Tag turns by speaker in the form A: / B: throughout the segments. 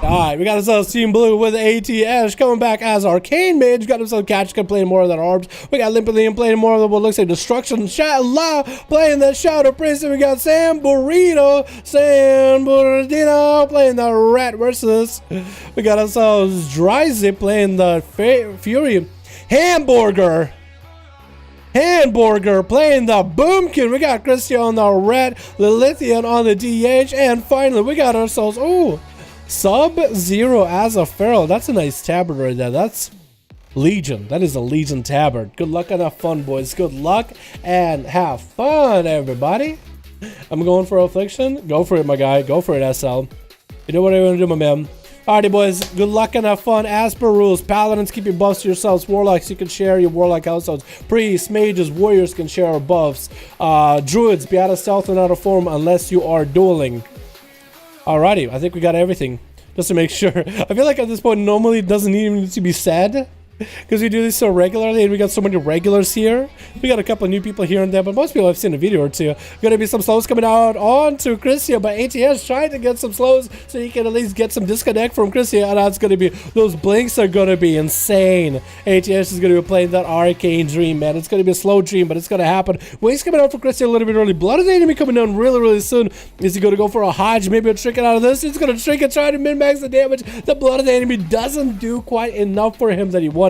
A: Alright, we got ourselves Team Blue with ATS coming back as Arcane mage. Got himself Catchka playing more of that Orbs. We got Limpalian playing more of the what looks like Destruction. Outlaw playing the Shadow Priest. And we got San Burrito playing the Rat versus. We got ourselves Dryzip playing the Fury. Hamburger playing the Boomkin. We got Christian on the Rat, Lilithian on the DH, and finally we got ourselves Sub-Zero as a Feral. That's a nice tabard right there. That's Legion. That is a Legion tabard. Good luck and have fun, boys. Good luck and have fun, everybody. I'm going for Affliction. Go for it, my guy. Go for it, SL. You know what I want to do, my man. Alrighty, boys. Good luck and have fun. As per rules, Paladins, keep your buffs to yourselves. Warlocks, you can share your Warlock households. Priests, Mages, Warriors can share our buffs. Druids, be out of stealth and out of form unless you are dueling. Alrighty, I think we got everything. Just to make sure. I feel like at this point, normally it doesn't even need to be said. Because we do this so regularly and we got so many regulars here. We got a couple of new people here and there, but most people have seen a video or two. Gonna be some slows coming out on to Christia, but ATS trying to get some slows so you can at least get some disconnect from Christia, and that's gonna be, those blinks are gonna be insane. ATS is gonna be playing that Arcane dream, man. It's gonna be a slow dream, but it's gonna happen. Wings coming out for Christia a little bit early. Blood of the enemy coming down really soon. Is he gonna go for a Hodge? Maybe a trick it out of this. He's gonna trick it, try to min-max the damage. The blood of the enemy doesn't do quite enough for him that he wanted.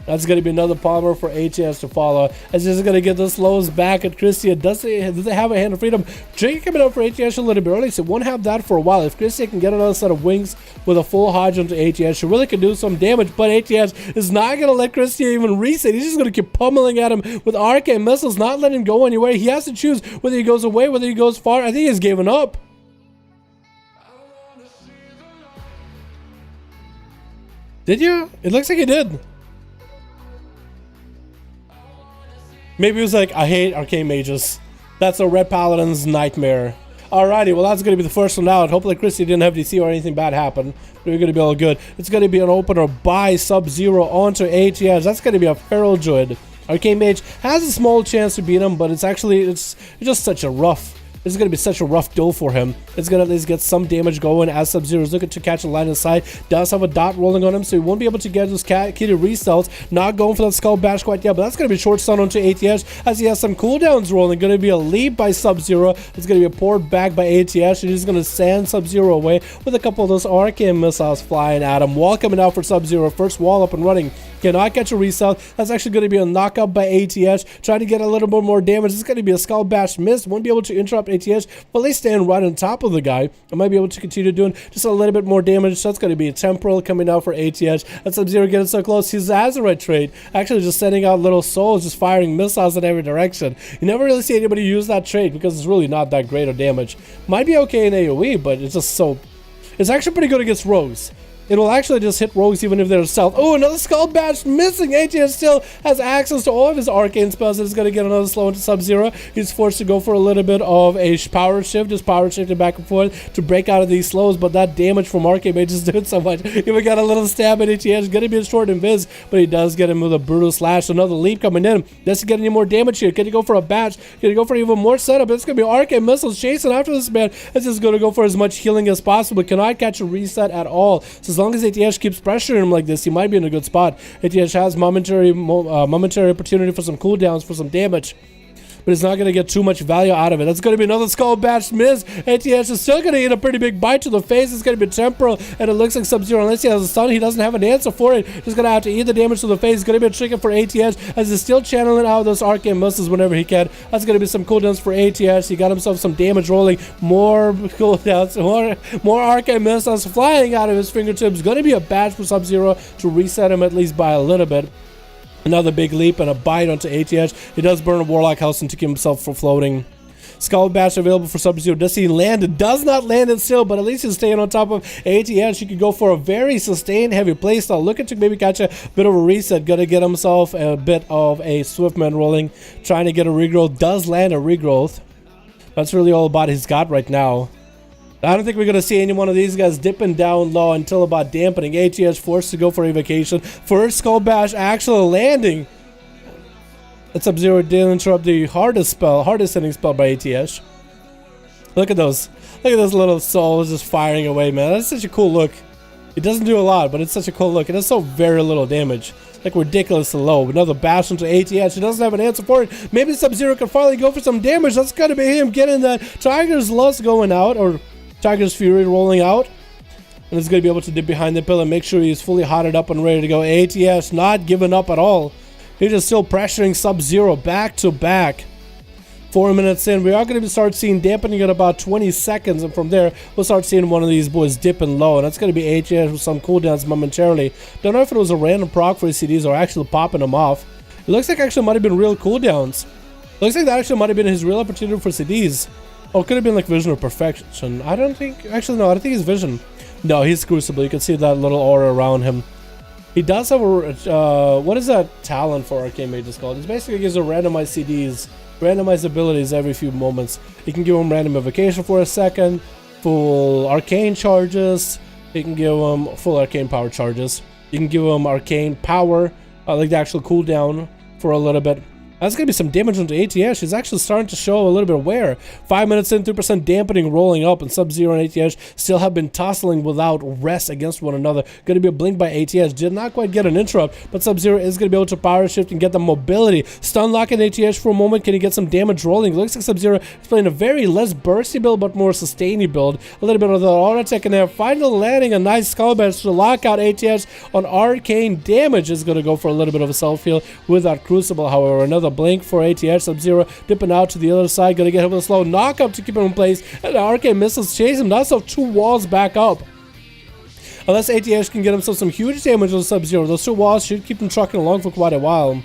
A: That's going to be another palmer for ATS to follow. As he's going to get the slows back at Christia. Does they have a hand of freedom? Drake coming out for ATS a little bit early, so won't have that for a while. If Christia can get another set of wings with a full Hodge onto ATS, she really could do some damage, but ATS is not going to let Christia even reset. He's just going to keep pummeling at him with Arcane missiles, not letting him go anywhere. He has to choose whether he goes away, whether he goes far. I think he's given up. Did you? It looks like he did. Maybe it was like, I hate Arcane mages. That's a Red Paladin's nightmare. Alrighty, well that's going to be the first one out. Hopefully Christy didn't have DC or anything bad happen. We're going to be all good. It's going to be an opener by Sub-Zero onto ATS. That's going to be a Feral Druid. Arcane Mage has a small chance to beat him, but it's just such a rough. This is going to be such a rough duel for him. It's going to at least get some damage going as Sub-Zero is looking to catch a line of sight. Does have a dot rolling on him, so he won't be able to get those kitty restarts. Not going for that Skull Bash quite yet, but that's going to be short stun onto ATS as he has some cooldowns rolling. Going to be a leap by Sub-Zero. It's going to be a poured back by ATS, and he's going to sand Sub-Zero away with a couple of those Arcane missiles flying at him. Wall coming out for Sub-Zero. First wall up and running. Cannot catch a restart. That's actually going to be a knockup by ATS. Trying to get a little bit more damage. It's going to be a Skull Bash miss. Won't be able to interrupt ATS, but at least stand right on top of the guy. I might be able to continue doing just a little bit more damage. So that's going to be a temporal coming out for ATS. That's Sub-Zero getting so close. His Azeroth trait actually just sending out little souls, just firing missiles in every direction. You never really see anybody use that trait because it's really not that great of damage. Might be okay in AoE, but it's just so... It's actually pretty good against rogues. It will actually just hit rogues even if they're stealth. Oh, another Skull Bash missing. ATS still has access to all of his Arcane spells. He's going to get another slow into Sub-Zero. He's forced to go for a little bit of a power shift, just power shifting back and forth to break out of these slows, but that damage from Arcane Mage is doing so much. Even got a little stab at ATS. Going to be a short invis, but he does get him with a brutal slash. Another leap coming in. Does he get any more damage here? Can he go for a bash? Can he go for even more setup? It's going to be Arcane missiles chasing after this man. It's just going to go for as much healing as possible. Cannot catch a reset at all. So as long as ATS keeps pressuring him like this, he might be in a good spot. ATS has momentary opportunity for some cooldowns, for some damage, but it's not going to get too much value out of it. That's going to be another Skull Bash miss. ATS is still going to get a pretty big bite to the face. It's going to be temporal, and it looks like Sub-Zero, unless he has a stun, he doesn't have an answer for it. He's going to have to eat the damage to the face. It's going to be a trigger for ATS as he's still channeling out those Arcane missiles whenever he can. That's going to be some cooldowns for ATS. He got himself some damage rolling. More cooldowns, more Arcane missiles flying out of his fingertips. Going to be a bash for Sub-Zero to reset him at least by a little bit. Another big leap and a bite onto ATS. He does burn a Warlock house and to keep himself from floating. Skull Bash available for Sub-Zero. Does he land? It does not land it still, but at least he's staying on top of ATS. You could go for a very sustained heavy playstyle. Looking to maybe catch a bit of a reset. Gonna get himself a bit of a Swiftman rolling. Trying to get a regrowth. Does land a regrowth. That's really all about he's got right now. I don't think we're going to see any one of these guys dipping down low until about dampening. ATH forced to go for evocation. First Skull Bash actually landing. That Sub-Zero did interrupt the hardest hitting spell by ATH. Look at those. Look at those little souls just firing away, man. That's such a cool look. It doesn't do a lot, but it's such a cool look. It does so very little damage. Like ridiculously low. Another bash into ATH. He doesn't have an answer for it. Maybe Sub-Zero can finally go for some damage. That's got to be him getting that Tiger's Lust going out, or Tiger's Fury rolling out. And he's going to be able to dip behind the pillar, make sure he's fully hotted up and ready to go. ATH not giving up at all. He's just still pressuring Sub-Zero back to back. 4 minutes in, we are going to start seeing dampening at about 20 seconds, and from there we'll start seeing one of these boys dipping low, and that's going to be ATH with some cooldowns momentarily. Don't know if it was a random proc for his CDs or actually popping them off. It looks like actually might have been real cooldowns. Looks like that actually might have been his real opportunity for CDs. Or it could have been like Vision or Perfection. I don't think, actually no, I don't think it's Vision. No, he's Crucible. You can see that little aura around him. He does have a, what is that talent for Arcane Mages called? It basically gives a randomized CDs, randomized abilities every few moments. You can give him random evocation for a second, full arcane charges. You can give him full arcane power charges. You can give him arcane power, like the actual cooldown for a little bit. That's going to be some damage onto ATH. He's actually starting to show a little bit of wear. 5 minutes in, 3% dampening rolling up, and Sub-Zero and ATH still have been tussling without rest against one another. Going to be a blink by ATH. Did not quite get an interrupt, but Sub-Zero is going to be able to power shift and get the mobility. Stun locking ATH for a moment. Can he get some damage rolling? It looks like Sub-Zero is playing a very less bursty build, but more sustainy build. A little bit of the auto tech in there. Finally landing a nice Skull Bash to lock out ATH on arcane damage. Is going to go for a little bit of a self-heal with that Crucible, however. Another blink for ATH. Sub-Zero dipping out to the other side, gonna get him with a slow knockup to keep him in place, and the arcane missiles chase him. That's how 2 walls back up. Unless ATH can get himself some huge damage on Sub-Zero, those 2 walls should keep him trucking along for quite a while.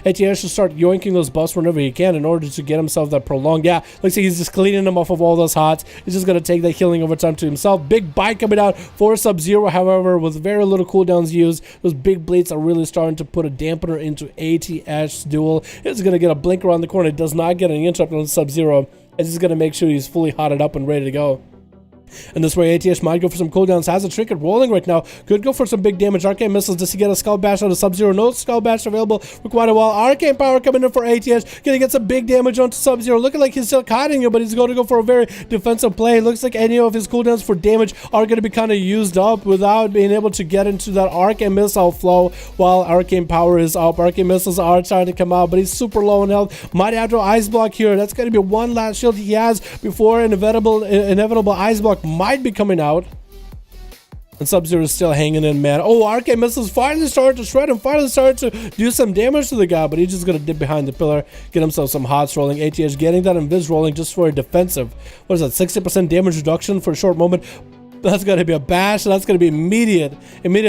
A: ATH should start yoinking those buffs whenever he can in order to get himself that prolonged. Yeah, looks like he's just cleaning them off of all those hots. He's just going to take that healing over time to himself. Big bite coming out for Sub-Zero, however, with very little cooldowns used. Those big bleeds are really starting to put a dampener into ATH's duel. He's going to get a blink around the corner. It does not get an interrupt on Sub-Zero. It's just going to make sure he's fully hotted up and ready to go. And this way ATH might go for some cooldowns. Has a trinket rolling right now. Could go for some big damage. Arcane missiles. Does he get a Skull Bash out of Sub-Zero? No Skull Bash available for quite a while. Arcane power coming in for ATH. Gonna get some big damage onto Sub-Zero. Looking like he's still cutting it, but he's going to go for a very defensive play. Looks like any of his cooldowns for damage are going to be kind of used up without being able to get into that Arcane missile flow while Arcane power is up. Arcane missiles are trying to come out, but he's super low in health. Might have to Ice Block here. That's going to be one last shield he has before an inevitable Ice Block might be coming out. And Sub-Zero is still hanging in, man. Oh, Arcane missiles finally started to shred him, finally started to do some damage to the guy, but he's just gonna dip behind the pillar, get himself some hots rolling. ATH getting that invis rolling just for a defensive. What is that, 60% damage reduction for a short moment? That's gonna be a bash, and that's gonna be immediate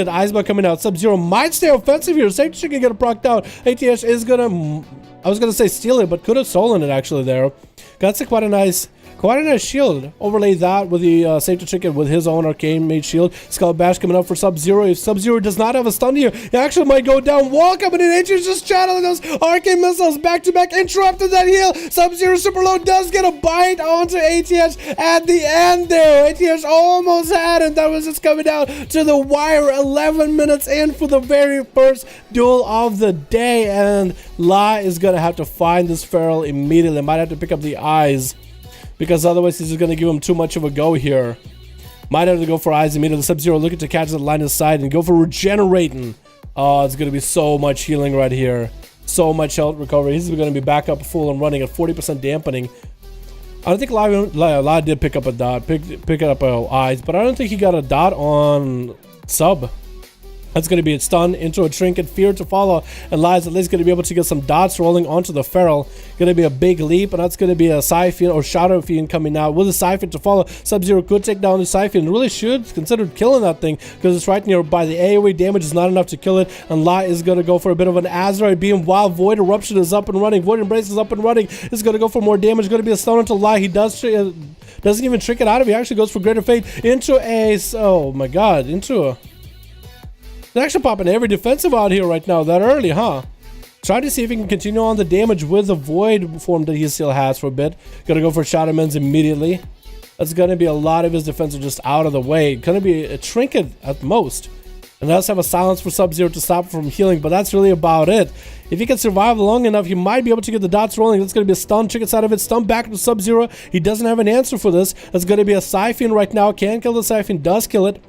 A: Ice Block coming out. Sub-Zero might stay offensive here. Safety can get it procced out. ATH is gonna, I was gonna say steal it, but could have stolen it actually there. That's quite a nice shield. Overlay that with the safety trinket with his own arcane mage shield. Skull Bash coming up for Sub-Zero. If Sub-Zero does not have a stun here, he actually might go down. Wall coming in. ATH just channeling those arcane missiles back to back, interrupted that heal. Sub-Zero super low does get a bite onto ATH at the end there. ATH almost had it. That was just coming down to the wire. 11 minutes in for the very first duel of the day, and La is gonna have to find this feral immediately. Might have to pick up the eyes, because otherwise he's just going to give him too much of a go here. Might have to go for eyes immediately. Sub-Zero looking to catch that line of sight and go for regenerating. Oh, it's going to be so much healing right here. So much health recovery. He's going to be back up full and running at 40% dampening. I don't think La did pick up a dot, pick up eyes, but I don't think he got a dot on Sub. That's going to be a stun into a trinket, fear to follow, and Lies at least going to be able to get some dots rolling onto the feral. Going to be a big leap, and that's going to be a Siphon or Shadow Fiend coming out with a Siphon to follow. Sub-Zero could take down the Siphon. Really should consider killing that thing because it's right nearby. The AoE damage is not enough to kill it, and La is going to go for a bit of an Azeroth beam while Void Eruption is up and running. Void Embrace is up and running. It's going to go for more damage. Going to be a stun onto La. He doesn't even trick it out of it. He actually goes for Greater Fate into a, oh my god, into a... They're actually popping every defensive out here right now that early, huh? Try to see if he can continue on the damage with the void form that he still has for a bit. Gonna go for Shadowmans immediately. That's gonna be a lot of his defense just out of the way. Gonna be a trinket at most. And does have a silence for Sub-Zero to stop him from healing, but that's really about it. If he can survive long enough, he might be able to get the dots rolling. That's going to be a stun. Trinkets out of it. Stun back to Sub-Zero. He doesn't have an answer for this. That's going to be a Siphon right now. Can kill the Siphon. Does kill it.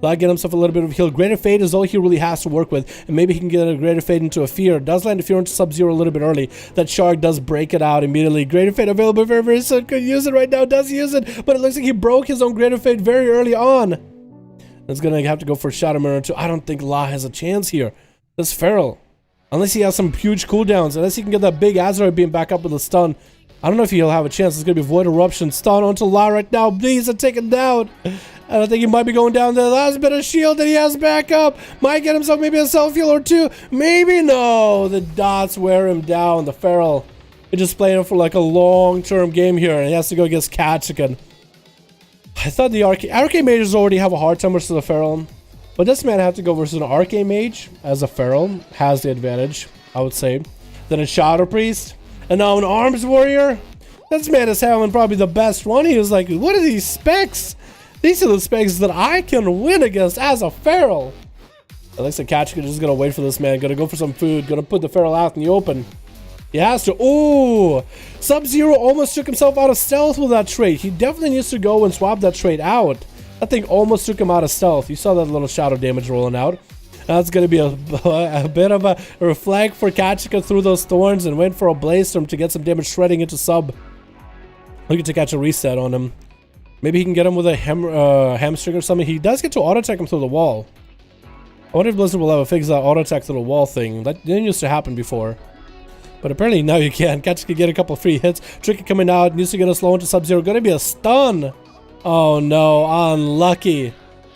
A: That'll get himself a little bit of heal. Greater Fate is all he really has to work with. And maybe he can get a Greater Fate into a Fear. Does land a Fear into Sub-Zero a little bit early. That Shark does break it out immediately. Greater Fate available very, very soon. Could use it right now. Does use it. But it looks like he broke his own Greater Fate very early on. It's gonna have to go for Shadow Mirror too. I don't think La has a chance here. That's Feral. Unless he has some huge cooldowns. Unless he can get that big Azeroth beam back up with a stun. I don't know if he'll have a chance. It's gonna be Void Eruption. Stun onto La right now. Please, take him down. I don't think he might be going down there. Last bit of shield that he has back up. Might get himself maybe a self-heal or two. Maybe no. The dots wear him down. The Feral. He's just playing it for like a long-term game here. And he has to go against Kachikan. I thought the Arcane Mages already have a hard time versus the Feral, but this man have to go versus an Arcane Mage as a Feral, has the advantage, I would say. Then a Shadow Priest, and now an Arms Warrior. This man is having probably the best one. He was like, what are these specs? These are the specs that I can win against as a Feral. It looks like Kachikan is gonna wait for this man, gonna go for some food, gonna put the Feral out in the open. He has to. Ooh! Sub-Zero almost took himself out of stealth with that trait. He definitely needs to go and swap that trait out. That thing almost took him out of stealth. You saw that little shadow damage rolling out. That's going to be a bit of a reflect for Kachikan through those thorns and wait for a Blaze Storm to get some damage shredding into Sub. Looking to catch a reset on him. Maybe he can get him with a hamstring or something. He does get to auto-attack him through the wall. I wonder if Blizzard will ever fix that auto-attack through the wall thing. That didn't used to happen before. But apparently now you can. Kachikan can get a couple of free hits. Tricky coming out. Needs to get a slow into Sub-Zero. Gonna be a stun. Oh no. Unlucky.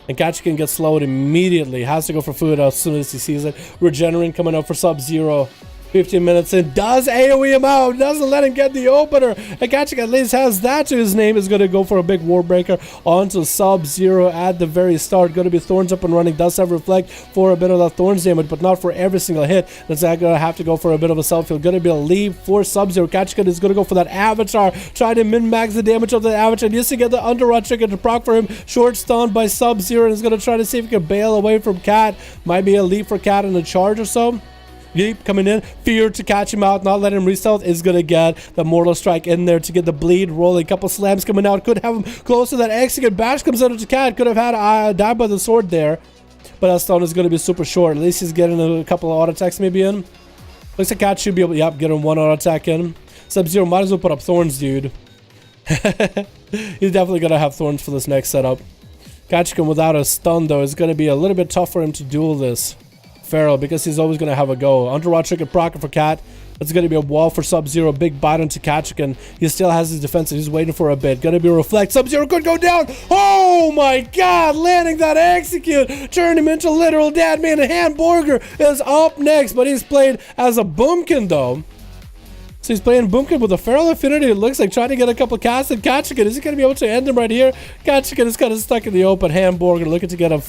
A: And Kachikan gets slowed immediately. Has to go for food as soon as he sees it. Regenerate coming up for Sub-Zero. 15 minutes in. Does AoE him out. Doesn't let him get the opener. And Kachikan at least has that to his name. Is going to go for a big Warbreaker onto Sub-Zero at the very start. Going to be Thorns up and running. Does have Reflect for a bit of that Thorns damage, but not for every single hit. That's going to have to go for a bit of a self-heal. Going to be a leap for Sub-Zero. Kachikan is going to go for that Avatar. Try to min-max the damage of the Avatar. Needs to get the Underrun trigger to proc for him. Short stun by Sub-Zero. And is going to try to see if he can bail away from Cat. Might be a leap for Cat in a charge or so. Leap coming in, Fear to catch him out, not let him re-stealth, is gonna get the Mortal Strike in there to get the bleed rolling. Couple slams coming out, could have him close to that execute. Bash comes out to Cat, could have had died by the sword there, but that stun is gonna be super short. At least he's getting a couple of auto attacks maybe in. Looks like Cat should be able to, get him one auto attack in. Sub-Zero might as well put up Thorns, dude. He's definitely gonna have Thorns for this next setup. Kachikan without a stun though is gonna be a little bit tough for him to duel this Feral, because he's always going to have a go. Underrot Trigger proc for Cat. That's going to be a wall for Sub-Zero. Big bite onto Kachikan. He still has his defense. He's waiting for a bit. Going to be a Reflect. Sub-Zero could go down. Oh my god. Landing that execute. Turned him into literal dead man. Hamburger is up next, but he's played as a Boomkin though. So he's playing Boomkin with a Feral Affinity. It looks like trying to get a couple casts in Kachikan. Is he going to be able to end him right here? Kachikan is kind of stuck in the open. Hamburger looking to get a...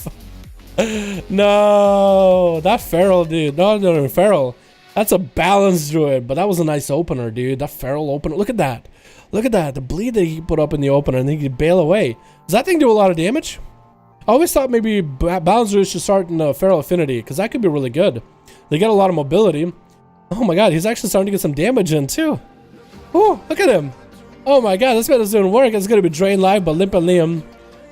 A: No, that Feral, dude. No, Feral. That's a balanced druid, but that was a nice opener, dude. That Feral opener. Look at that. Look at that. The bleed that he put up in the opener, and then he could bail away. Does that thing do a lot of damage? I always thought maybe balanced druids should start in Feral Affinity, because that could be really good. They get a lot of mobility. Oh my god, he's actually starting to get some damage in, too. Oh, look at him. Oh my god, this man is doing work. It's going to be Drain Life, but Limp and Liam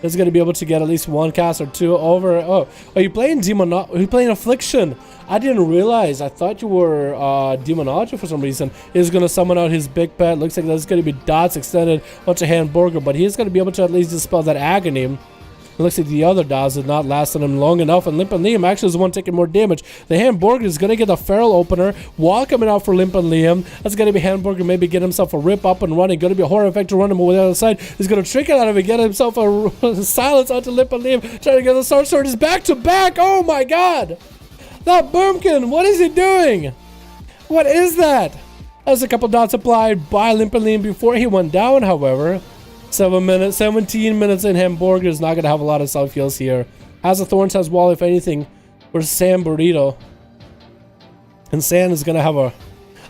A: is going to be able to get at least one cast or two over. Oh, are you playing Are you playing Affliction? I didn't realize. I thought you were Demonology for some reason. He's going to summon out his big pet. Looks like there's going to be dots extended onto Hamburger, but he's going to be able to at least dispel that agony. It looks like the other dots did not last on him long enough, and Limp and Liam actually is the one taking more damage. The Hamburger is going to get the Feral opener. Wall coming out for Limp and Liam. That's going to be Hamburger, maybe get himself a rip up and running. Going to be a Horror Effect to run him over the other side. He's going to trick it out of it, get himself a silence onto Limp and Liam. Trying to get the Star Sword. Is back to back. Oh my god. That Boomkin, what is he doing? What is that? That's a couple dots applied by Limp and Liam before he went down, however. 17 minutes in. Hamburger is not going to have a lot of self-heals here. Has a Thorns, has Wall, if anything. Where's Sam Burrito? And Sand is going to have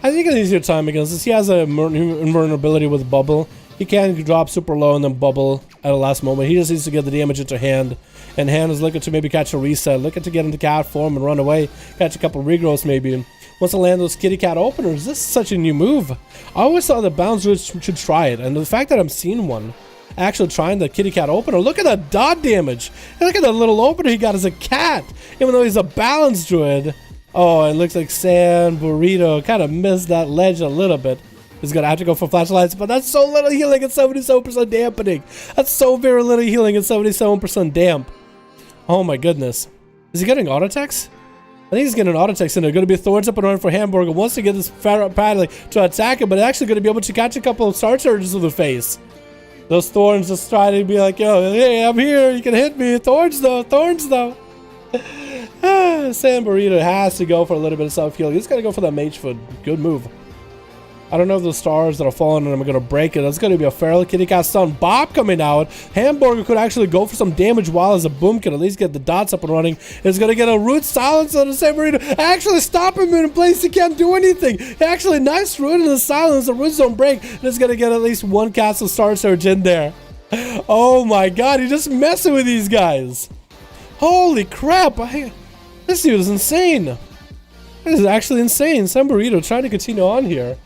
A: I think an easier time against this. He has a invulnerability with Bubble. He can drop super low and then Bubble at the last moment. He just needs to get the damage into Hand. And Hand is looking to maybe catch a reset. Looking to get into cat form and run away. Catch a couple of regrowths maybe. Wants to land those kitty cat openers. This is such a new move. I always thought the Bounce Druid should try it. And the fact that I'm seeing one actually trying the kitty cat opener. Look at that dot damage. Look at that little opener he got as a cat. Even though he's a balanced druid. Oh, it looks like San Burrito kind of missed that ledge a little bit. He's going to have to go for flashlights, but that's so little healing and 77% dampening. That's so very little healing and 77% damp. Oh my goodness. Is he getting auto attacks? I think he's getting auto attacks in there. Going to be Thorns up and running for Hamburger. Wants to get this paddling to attack him, but actually going to be able to catch a couple of Star Charges to the face. Those Thorns just try to be like, yo, hey, I'm here. You can hit me. Thorns though. Thorns though. San Burrito has to go for a little bit of self-healing. He's got to go for that mage foot. Good move. I don't know if the stars that are falling and I'm going to break it. That's going to be a feral kitty cat stun. Bob coming out. Hamburger could actually go for some damage while as a boom can at least get the dots up and running. It's going to get a root silence on the San Burrito. Actually stop him in place. He can't do anything. Actually, nice root in the silence. The roots don't break. And it's going to get at least one castle Star Surge in there. Oh my god. He's just messing with these guys. Holy crap. This dude is insane. This is actually insane. San Burrito trying to continue on here.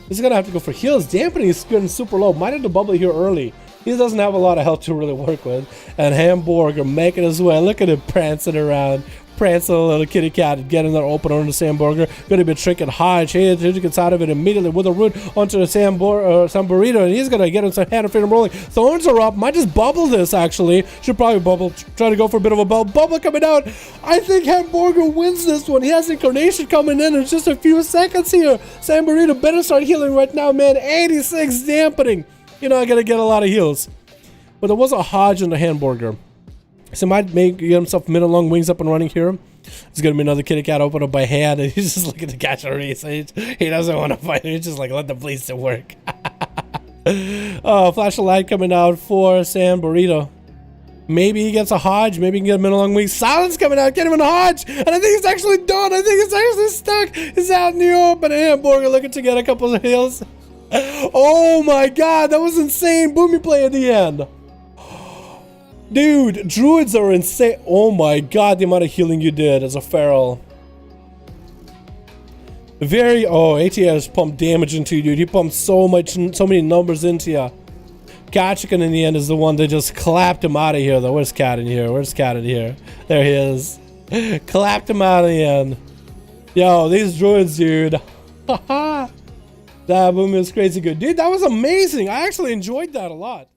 A: He's gonna have to go for heals. Dampening is getting super low. Might have to bubble here early. He doesn't have a lot of health to really work with. And Hamburger making his way. Look at him prancing around. Prancing a little kitty cat. Getting that opener on the Hamburger. Gonna be tricking Hodge. He gets out of it immediately with a root onto the San Burrito. And he's gonna get him some hand and freedom rolling. Thorns are up. Might just bubble this actually. Should probably bubble. Try to go for a bit of a bubble coming out. I think Hamburger wins this one. He has Incarnation coming in. It's just a few seconds here. San Burrito better start healing right now, man. 86 dampening. You're not gonna get a lot of heals. But there was a Hodge in the Hamburger. So might get himself mid and long wings up and running here. It's gonna be another kitty cat open up by hand, and he's just looking to catch a race. He doesn't want to fight. He's just like, let the bleeds to work. Oh, flash of light coming out for San Burrito. Maybe he gets a Hodge. Maybe he can get a mid and long wings. Silence coming out. Get him in a Hodge. And I think he's actually done. I think he's actually stuck. He's out in the open. Hamburger looking to get a couple of heals. Oh my god, that was insane. Boomy play at the end. Dude, druids are insane. Oh my god, the amount of healing you did as a feral. ATS pumped damage into you, dude. He pumped so many numbers into you. Gatchikan in the end is the one that just clapped him out of here, though. Where's Cat in here? Where's Cat in here? There he is. Clapped him out in the end. Yo, these druids, dude. Haha. That boom is crazy good. Dude, that was amazing. I actually enjoyed that a lot.